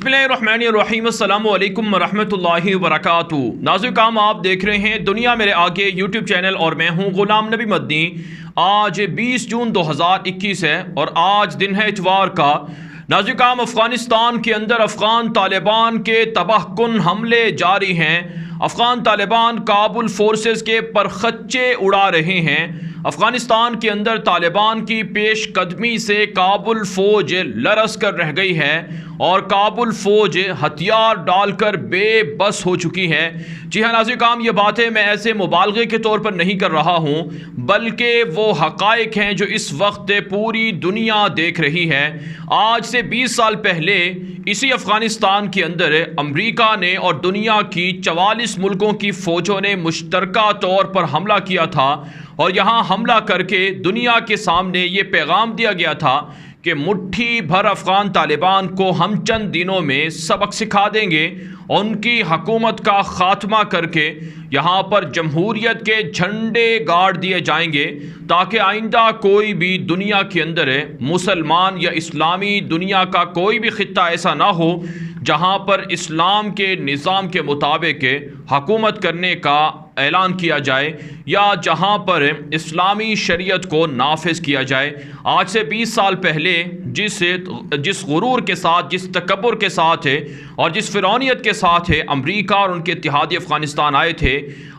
बिस्मिल्लाहिर्रहमानिर्रहीम अस्सलामु अलैकुम वरहमतुल्लाहि वबरकातुहू। नाज़रीन काम आप देख रहे हैं दुनिया मेरे आगे यूट्यूब चैनल और मैं हूं गुलाम नबी मदनी। आज 20 जून 2021 है और आज दिन है इतवार का। नाज़रीन काम अफ़गानिस्तान के अंदर अफ़गान तालिबान के तबाहकुन हमले जारी हैं। अफ़गान तालिबान काबुल फोर्सेस के परखच्चे उड़ा रहे हैं। अफ़गानिस्तान के अंदर तालिबान की पेशकदमी से काबुल फ़ौज लरस कर रह गई है और काबुल फ़ौज हथियार डालकर बेबस हो चुकी है। जी हाँ नाज़रीन काम, ये बातें मैं ऐसे मुबालगे के तौर पर नहीं कर रहा हूँ, बल्कि वो हक़ाइक़ हैं जो इस वक्त पूरी दुनिया देख रही है। आज से 20 साल पहले इसी अफ़गानिस्तान के अंदर अमरीका ने और दुनिया की 44 मुल्कों की फ़ौजों ने मुश्तरका तौर पर हमला किया था और यहाँ हमला करके दुनिया के सामने ये पैगाम दिया गया था कि मुट्ठी भर अफ़गान तालिबान को हम चंद दिनों में सबक सिखा देंगे, उनकी हुकूमत का ख़ात्मा करके यहाँ पर जमहूरियत के झंडे गाड़ दिए जाएंगे ताकि आइंदा कोई भी दुनिया के अंदर मुसलमान या इस्लामी दुनिया का कोई भी ख़ित्ता ऐसा ना हो जहाँ पर इस्लाम के निज़ाम के मुताबिक हुकूमत करने का ऐलान किया जाए या जहाँ पर इस्लामी शरीयत को नाफिज किया जाए। आज से 20 साल पहले जिस गुरूर के साथ, जिस तकब्बुर के साथ है और जिस फ़िरौनियत के साथ है अमरीका और उनके इत्तेहादी अफ़गानिस्तान आए थे,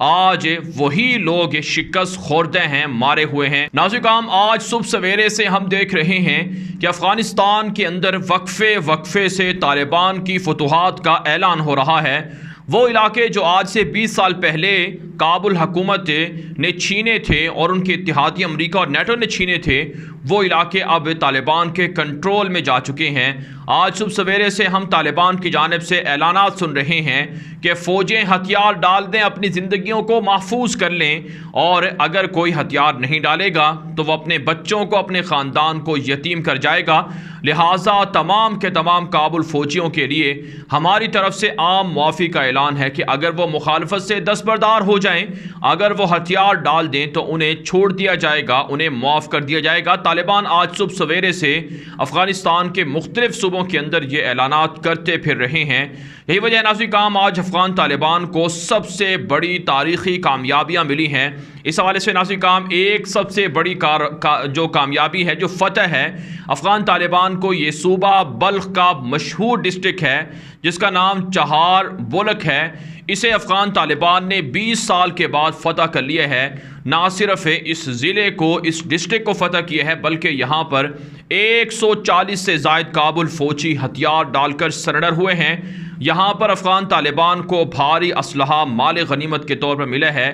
आज वही लोग शिकस्त खोरदे हैं, मारे हुए हैं। नाज़रीन काम आज सुबह सवेरे से हम देख रहे हैं कि अफ़गानिस्तान के अंदर वक्फे से तालिबान की फतूहात का ऐलान हो रहा है। वो इलाके जो आज से 20 साल पहले काबुल हुकूमत ने छीने थे और उनके इत्तेहादी अमरीका और नेटो ने छीने थे, वो इलाके अब तालिबान के कंट्रोल में जा चुके हैं। आज सुबह सवेरे से हम तालिबान की जानिब से ऐलानात सुन रहे हैं कि फ़ौजें हथियार डाल दें, अपनी ज़िंदगियों को महफूज कर लें, और अगर कोई हथियार नहीं डालेगा तो वह अपने बच्चों को, अपने ख़ानदान को यतीम कर जाएगा। लिहाजा तमाम के तमाम काबुल फ़ौजियों के लिए हमारी तरफ से आम मुआफ़ी का ऐलान है कि अगर वो मुखालफत से दस्तबरदार हो जाएं, अगर वो हथियार डाल दें तो उन्हें छोड़ दिया जाएगा, उन्हें माफ़ कर दिया जाएगा। तालिबान आज सुबह सवेरे से अफ़गानिस्तान के मुख्तलिफ सूबों के अंदर ये ऐलानात करते फिर रहे हैं। यही वजह नाज़रीन काम आज अफ़गान तालिबान को सबसे बड़ी तारीख़ी कामयाबियाँ मिली हैं। इस हवाले से नाज़रीन काम एक सबसे बड़ी जो कामयाबी है, जो फ़तह है अफ़गान तालिबान को, ये सूबा बल्ख का मशहूर डिस्ट्रिक्ट है जिसका नाम चहार बुलक है। इसे अफ़गान तालिबान ने 20 साल के बाद फ़तह कर लिया है। ना सिर्फ इस ज़िले को, इस डिस्ट्रिक्ट को फ़तह किया है, बल्कि यहाँ पर 140 से ज़ायद काबुल फ़ौजी हथियार डालकर सरेंडर हुए हैं। यहाँ पर अफ़गान तालिबान को भारी असलहा माल गनीमत के तौर पर मिला है।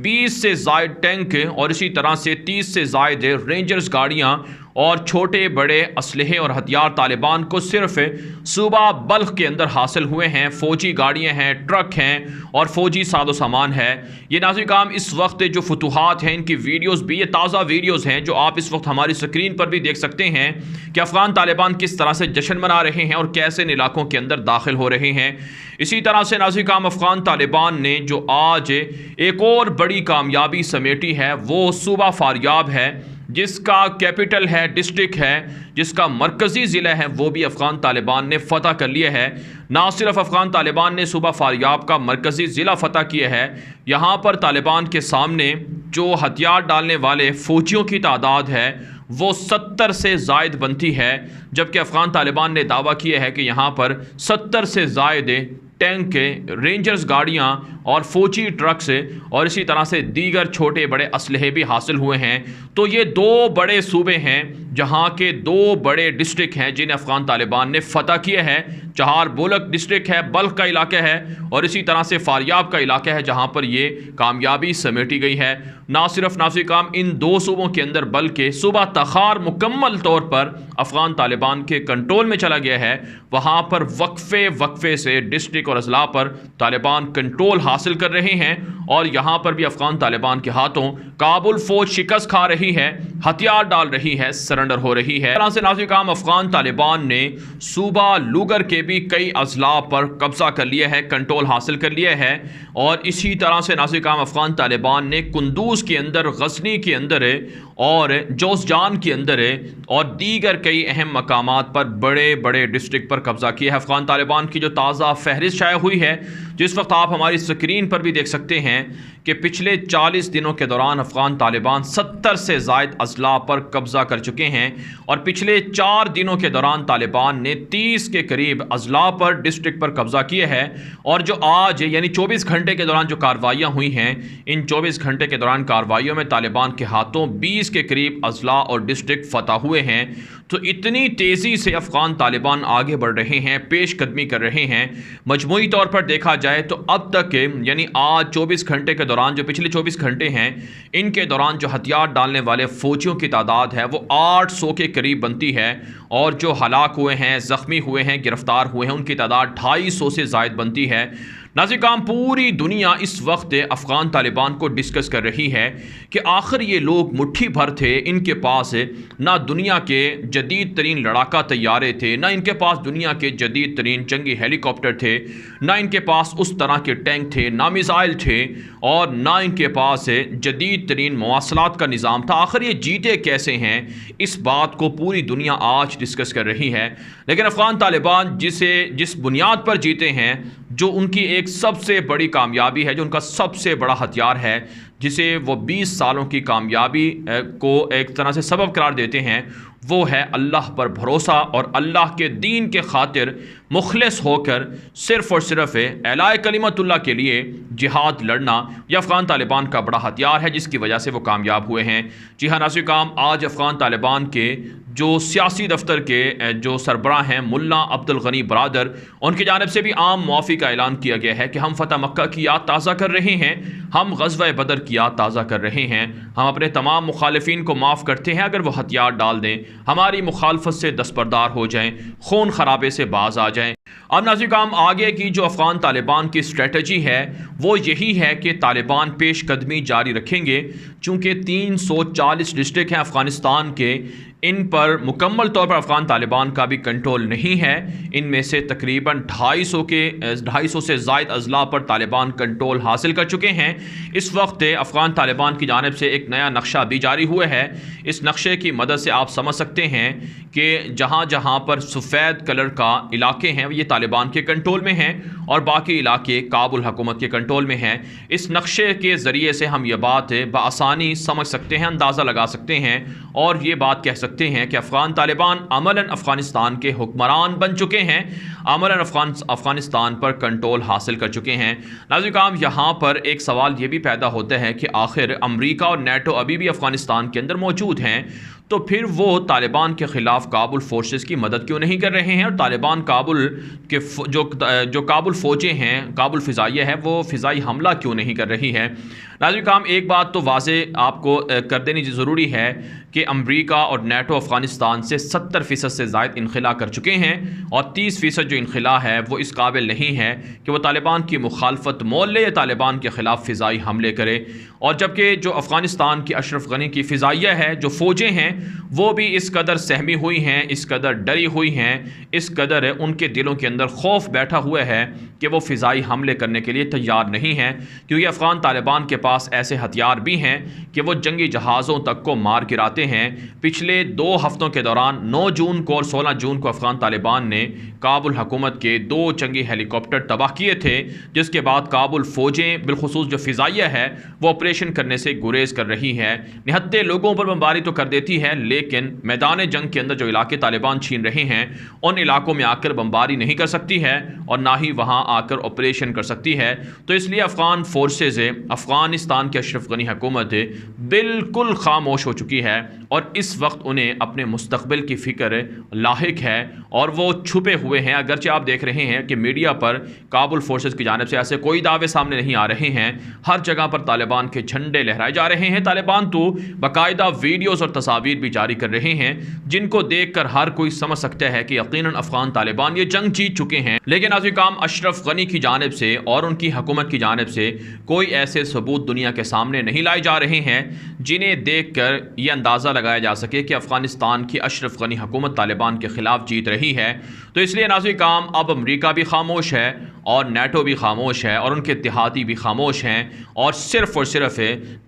20 से ज़ायद टैंक और इसी तरह से 30 से ज़ायद रेंजर्स गाड़ियाँ और छोटे बड़े असलहे और हथियार तालिबान को सिर्फ सूबा बल्ख के अंदर हासिल हुए हैं। फ़ौजी गाड़ियाँ हैं, ट्रक हैं और फ़ौजी साजो सामान है। ये नाज़रीन काम इस वक्त जो फतूहात हैं, इनकी वीडियोज़ भी, ये ताज़ा वीडियोज़ हैं जो आप इस वक्त हमारी स्क्रीन पर भी देख सकते हैं कि अफ़गान तालिबान किस तरह से जश्न मना रहे हैं और कैसे इन इलाकों के अंदर दाखिल हो रहे हैं। इसी तरह से नाज़रीन काम अफ़गान तालिबान ने जो आज एक और बड़ी कामयाबी समेटी है, वो सूबा फारियाब है जिसका कैपिटल है, डिस्ट्रिक्ट है, जिसका मरकज़ी ज़िला है, वो भी अफ़गान तालिबान ने फ़तह कर लिया है। ना सिर्फ अफ़गान तालिबान ने सूबा फारियाब का मरकज़ी ज़िला फ़तह किया है, यहाँ पर तालिबान के सामने जो हथियार डालने वाले फ़ौजियों की तादाद है वो 70 से ज़ायद बनती है, जबकि अफ़गान तालिबान ने दावा किया है कि यहाँ पर 70 से ज़ायद टैंक, रेंजर्स गाड़ियाँ और फ़ौजी ट्रक्स और इसी तरह से दीगर छोटे बड़े असलहे भी हासिल हुए हैं। तो ये दो बड़े सूबे हैं जहाँ के दो बड़े डिस्ट्रिक्ट हैं जिन्हें अफ़गान तालिबान ने फ़तह किया है। चहार बुलक डिस्ट्रिक्ट है, बल्ख का इलाका है, और इसी तरह से फारियाब का इलाका है जहाँ पर ये कामयाबी समेटी गई है। ना सिर्फ नाज़रीन काम इन दो सूबों के अंदर, बल्कि सूबा तखार मुकम्मल तौर पर अफ़गान तालिबान के कंट्रोल में चला गया है। वहाँ पर वक्फे से डिस्ट्रिक्ट और अजला पर तालिबान कंट्रोल हासिल कर रहे हैं और यहाँ पर भी अफगान तालिबान के हाथों काबुल फौज शिकस्त खा रही है, हथियार डाल रही है, सरेंडर हो रही है। तरह से नाज़रीन काम अफगान तालिबान ने सूबा लूगर के भी कई अजला पर कब्जा कर लिया है, कंट्रोल हासिल कर लिया है। और इसी तरह से नाज़रीन काम अफगान तालिबान ने कुंदूज के अंदर, गजनी के अंदर और जोसजान के अंदर और दीगर कई अहम मकामात पर बड़े बड़े डिस्ट्रिक्ट पर कब्जा किया है। अफगान तालिबान की जो ताज़ा फहरिस्त शाया हुई है, जिस वक्त आप हमारी स्क्रीन पर भी देख सकते हैं कि पिछले 40 दिनों के दौरान अफगान तालिबान 70 से ज़ायद अजला पर कब्जा कर चुके हैं और पिछले 4 दिनों के दौरान तालिबान ने 30 के करीब अजला पर, डिस्ट्रिक्ट पर कब्जा किया है। और जो आज यानी 24 घंटे के दौरान जो कार्रवाइयाँ हुई हैं, इन 24 घंटे के दौरान कार्रवाइयों में तालिबान के हाथों 20 के करीब अजला और डिस्ट्रिक्ट फतह हुए हैं। तो इतनी तेज़ी से अफगान तालिबान आगे बढ़ रहे हैं, पेश कदमी कर रहे हैं। मजमूई तौर पर देखा जाए तो अब तक यानी आज 24 घंटे के दौरान, जो पिछले 24 घंटे हैं, इनके दौरान जो हथियार डालने वाले फौजियों की तादाद है वो 800 के करीब बनती है और जो हलाक हुए हैं, ज़ख्मी हुए हैं, गिरफ्तार हुए हैं, उनकी तादाद 250 से ज़ायद बनती है। नाज़रीन काम पूरी दुनिया इस वक्त अफ़गान तालिबान को डिस्कस कर रही है कि आखिर ये लोग मुट्ठी भर थे, इनके पास ना दुनिया के जदीद तरीन लड़ाका तैयारे थे, ना इनके पास दुनिया के जदीद तरीन जंगी हेलीकॉप्टर थे, ना इनके पास उस तरह के टैंक थे, ना मिसाइल थे और ना इनके पास जदीद तरीन मवासलात का निज़ाम था। आखिर ये जीते कैसे हैं, इस बात को पूरी दुनिया आज डिस्कस कर रही है। लेकिन अफ़गान तालिबान जिस बुनियाद पर जीते हैं, जो उनकी एक सबसे बड़ी कामयाबी है, जो उनका सबसे बड़ा हथियार है, जिसे वो 20 सालों की कामयाबी को एक तरह से सबब करार देते हैं, वो है अल्लाह पर भरोसा और अल्लाह के दीन के खातिर मुखलिस होकर सिर्फ़ और सिर्फ एलाए कलिमतुल्लाह के लिए जिहाद लड़ना। यह अफ़गान तालिबान का बड़ा हथियार है, जिसकी वजह से वो कामयाब हुए हैं। जी हाँ नाज़रीन काम, आज अफ़गान तालिबान के जो सियासी दफ्तर के जो सरबराह हैं मुल्ला अब्दुल गनी बरादर, उनकी जानिब से भी आम मुआफ़ी का ऐलान किया गया है कि हम फ़तह मक्का की याद ताज़ा कर रहे हैं, हम ग़ज़वा बदर की याद ताज़ा कर रहे हैं, हम अपने तमाम मुखालिफिन को माफ़ करते हैं अगर वो हथियार डाल दें, हमारी मुखालफत से दस्तबरदार हो जाएं, खून खराबे से बाज आ जाएं। अब नाज़रीन काम, आगे की जो अफ़गान तालिबान की स्ट्रेटजी है वो यही है कि तालिबान पेश कदमी जारी रखेंगे। चूँकि 340 डिस्ट्रिक्ट हैं अफ़गानिस्तान के, इन पर मुकम्मल तौर पर अफ़गान तालिबान का भी कंट्रोल नहीं है। इनमें से तकरीबन 250 से ज़ायद अजला पर तालिबान कंट्रोल हासिल कर चुके हैं। इस वक्त अफ़गान तालिबान की जानिब से एक नया नक्शा भी जारी हुआ है। इस नक्शे की मदद से आप समझ सकते हैं कि जहाँ जहाँ पर सफ़ेद कलर का इलाके हैं ये तालिबान के कंट्रोल में हैं और बाकी इलाके काबुल हुकूमत के कंट्रोल में हैं। इस नक्शे के ज़रिए से हम ये बात बआसानी समझ सकते हैं, अंदाज़ा लगा सकते हैं और ये बात कह सकते हैं कि अफ़गान तालिबान अमलन अफ़गानिस्तान के हुक्मरान बन चुके हैं, अमलन अफ़गानिस्तान पर कंट्रोल हासिल कर चुके हैं। नाज़रीन काम, यहाँ पर एक सवाल ये भी पैदा होता है कि आखिर अमरीका और नेटो अभी भी अफ़गानिस्तान के अंदर मौजूद हैं, तो फिर वो तालिबान के ख़िलाफ़ काबुल फोर्सेस की मदद क्यों नहीं कर रहे हैं और तालिबान काबुल के जो काबुल फ़ौजें हैं, काबुल फ़िज़ाइया है, वो फ़िज़ाई हमला क्यों नहीं कर रही है। नाज़रीन काम, एक बात तो वाज़े आपको कर देनी ज़रूरी है कि अमरीका और नेटो अफ़गानिस्तान से 70% से ज़ायद इनखला कर चुके हैं और 30% जो इनखला है वो इस काबिल नहीं है कि वो तालिबान की मुखालफत मोल ले या तालिबान के ख़िलाफ़ फ़िज़ाई हमले करे। और जबकि जो अफ़गानिस्तान की अशरफ गनी की फ़िज़ाइया है, जो फ़ौजें हैं, वो भी इस कदर सहमी हुई हैं, इस कदर डरी हुई हैं, इस कदर उनके दिलों के अंदर खौफ बैठा हुआ है कि वो फ़िज़ाई हमले करने के लिए तैयार नहीं हैं, क्योंकि अफ़गान तालिबान के पास ऐसे हथियार भी हैं कि वो जंगी जहाज़ों तक को मार गिराते हैं। पिछले 2 हफ्तों के दौरान 9 जून को और 16 जून को अफ़गान तालिबान ने काबुल हुकूमत के 2 जंगी हेलीकॉप्टर तबाह किए थे, जिसके बाद काबुल फ़ौजें बिलखुसूस जो फ़िज़ाइया है वो ऑपरेशन करने से गुरेज कर रही है। निहत्ते लोगों पर बमबारी तो कर देती है, लेकिन मैदान जंग के अंदर जो इलाके तालिबान छीन रहे हैं उन इलाकों में आकर बमबारी नहीं कर सकती है और ना ही वहाँ आकर ऑपरेशन कर सकती है। तो इसलिए अफ़गान फोर्सेज़, अफ़गानिस्तान की अशरफ गनी हुकूमत बिल्कुल खामोश हो चुकी है। और इस वक्त उन्हें अपने मुस्तकबिल की फ़िक्र लाहिक है और वो छुपे हुए हैं। अगरचे आप देख रहे हैं कि मीडिया पर काबुल फोर्सेस की जानिब से ऐसे कोई दावे सामने नहीं आ रहे हैं, हर जगह पर तालिबान के झंडे लहराए जा रहे हैं। तालिबान तो बाकायदा वीडियोज़ और तस्वीर भी जारी कर रहे हैं जिनको देख कर हर कोई समझ सकता है कि यकीनन अफगान तालिबान ये जंग जीत चुके हैं। लेकिन नाज़रीन, अशरफ गनी की जानिब से और उनकी हुकूमत की जानिब से कोई ऐसे सबूत दुनिया के सामने नहीं लाए जा रहे हैं जिन्हें देख कर यह अंदाज़ा लगाया जा सके कि अफगानिस्तान की अशरफ गनी हुकूमत तालिबान के खिलाफ जीत रही है। तो इसलिए नाज़रीन, अब अमेरिका भी खामोश है और नेटो भी खामोश है और उनके इत्तेहादी भी खामोश हैं और सिर्फ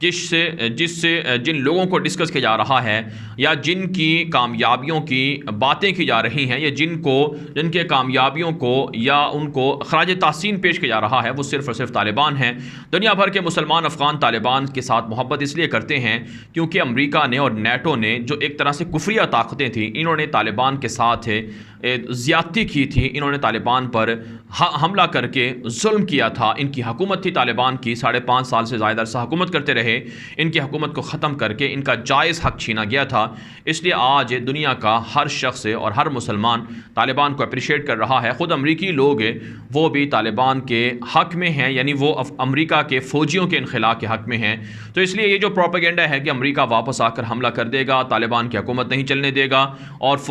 जिससे जिन लोगों को डिस्कस किया जा रहा है या जिनकी कामयाबियों की बातें की जा रही हैं या जिनके कामयाबियों को या उनको खराज तहसीन पेश किया जा रहा है, वो सिर्फ और सिर्फ तालिबान हैं। दुनिया भर के मुसलमान अफ़गान तालिबान के साथ मोहब्बत इसलिए करते हैं क्योंकि अमेरिका ने और नेटो ने जो एक तरह से कुफरिया ताकतें थी, इन्होंने तालिबान के साथ ज़्यादती की थी। इन्होंने तालिबान पर हमला करके जुल्म किया था। इनकी हुकूमत थी तालिबान की, 5.5 साल से ज़्यादा अरसा हुकूमत करते रहे। इनकी हुकूमत को ख़त्म करके इनका जायज़ हक़ छीना गया था। इसलिए आज दुनिया का हर शख्स और हर मुसलमान तालिबान को अप्रिशिएट कर रहा है। ख़ुद अमरीकी लोग वो भी तालिबान के हक़ में हैं, यानी वो अमरीका के फ़ौजियों के इनखिला के हक़ में हैं। तो इसलिए ये जो प्रोपेगेंडा है कि अमरीका वापस आकर हमला कर देगा, तालिबान की हुकूमत नहीं चलने देगा और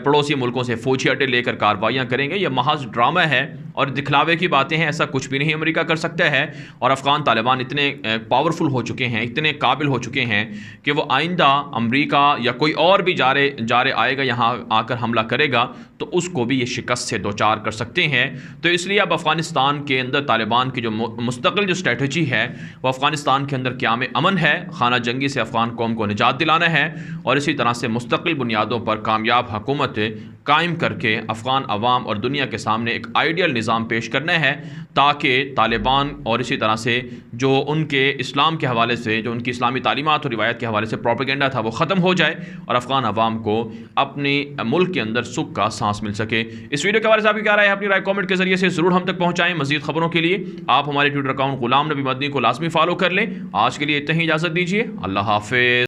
पड़ोसी मुल्कों से फ़ौजी अड्डे लेकर कार्रवाइयाँ करेंगे, यह महज ड्रामा है और दिखलावे की बातें हैं। ऐसा कुछ भी नहीं अमेरिका कर सकता है। और अफ़गान तालिबान इतने पावरफुल हो चुके हैं, इतने काबिल हो चुके हैं कि वो आइंदा अमेरिका या कोई और भी जारे आएगा यहाँ आकर हमला करेगा तो उसको भी ये शिकस्त से दो चार कर सकते हैं। तो इसलिए अब अफ़गानिस्तान के अंदर तालिबान की जो मुस्तकिल जो स्ट्रेटजी है वो अफ़गानिस्तान के अंदर क़याम अमन है, खाना जंगी से अफ़गान कौम को निजात दिलाना है और इसी तरह से मुस्तकिल बुनियादों पर कामयाब हुकूमत कायम करके अफ़गान अवाम और दुनिया के सामने एक आइडियल निज़ाम पेश करना है ताकि तालिबान और इसी तरह से जो उनके इस्लाम के हवाले से, जो उनकी इस्लामी तालीमात और रिवायत के हवाले से प्रोपेगेंडा था वो ख़त्म हो जाए और अफ़गान अवाम को अपने मुल्क के अंदर सुख का सांस मिल सके। इस वीडियो के हवाले से आपकी क्या राय है? अपनी राय कमेंट के जरिए से ज़रूर हम तक पहुँचाएँ। मज़ीद खबरों के लिए आप हमारे ट्विटर अकाउंट गुलाम नबी मदनी को लाजमी फॉलो कर लें। आज के लिए इतना ही इजाज़त दीजिए। अल्लाह हाफ़िज़।